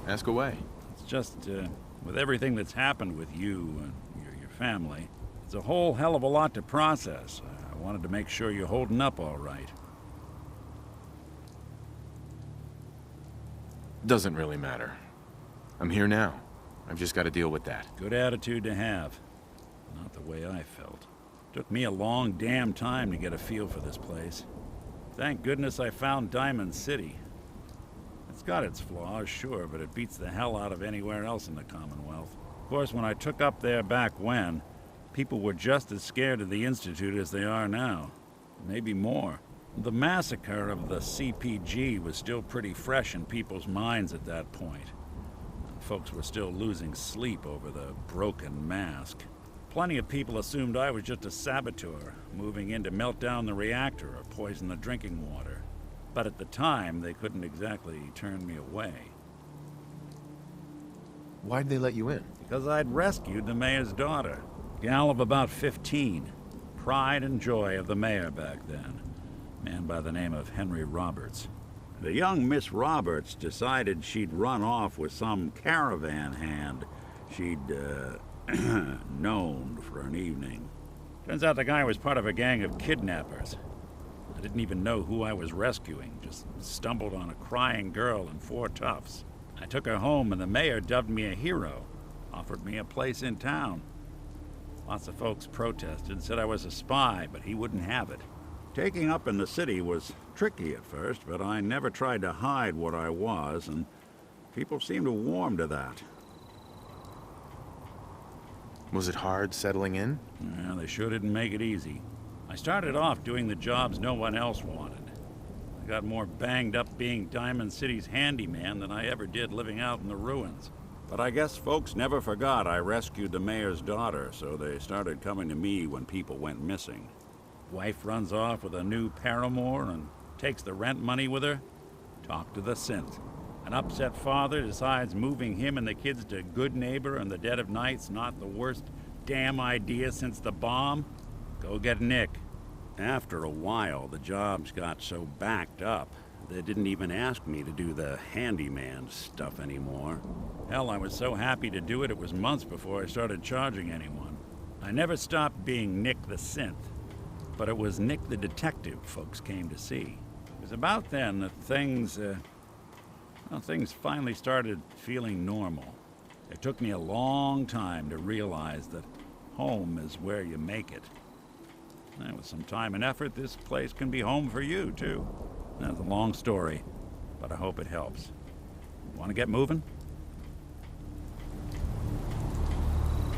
Ask away. It's just, with everything that's happened with you and your family, it's a whole hell of a lot to process. I wanted to make sure you're holding up all right. Doesn't really matter. I'm here now. I've just got to deal with that. Good attitude to have. Not the way I felt. Took me a long damn time to get a feel for this place. Thank goodness I found Diamond City. It's got its flaws, sure, but it beats the hell out of anywhere else in the Commonwealth. Of course, when I took up there back when, people were just as scared of the Institute as they are now. Maybe more. The massacre of the CPG was still pretty fresh in people's minds at that point. Folks were still losing sleep over the broken mask. Plenty of people assumed I was just a saboteur, moving in to melt down the reactor or poison the drinking water. But at the time, they couldn't exactly turn me away. Why'd they let you in? Because I'd rescued the mayor's daughter. Gal of about 15. Pride and joy of the mayor back then. Man by the name of Henry Roberts. The young Miss Roberts decided she'd run off with some caravan hand she'd, known for an evening. Turns out the guy was part of a gang of kidnappers. I didn't even know who I was rescuing, just stumbled on a crying girl and 4 toughs. I took her home and the mayor dubbed me a hero, offered me a place in town. Lots of folks protested, said I was a spy, but he wouldn't have it. Taking up in the city was tricky at first, but I never tried to hide what I was, and people seemed to warm to that. Was it hard settling in? Yeah, they sure didn't make it easy. I started off doing the jobs no one else wanted. I got more banged up being Diamond City's handyman than I ever did living out in the ruins. But I guess folks never forgot I rescued the mayor's daughter, so they started coming to me when people went missing. Wife runs off with a new paramour and takes the rent money with her. Talk to the synth. An upset father decides moving him and the kids to Good Neighbor in the dead of night's not the worst damn idea since the bomb. Go get Nick. After a while, the jobs got so backed up, they didn't even ask me to do the handyman stuff anymore. Hell, I was so happy to do it, it was months before I started charging anyone. I never stopped being Nick the synth. But it was Nick the detective folks came to see. It was about then that things finally started feeling normal. It took me a long time to realize that home is where you make it. And with some time and effort, this place can be home for you, too. That's a long story, but I hope it helps. Want to get moving?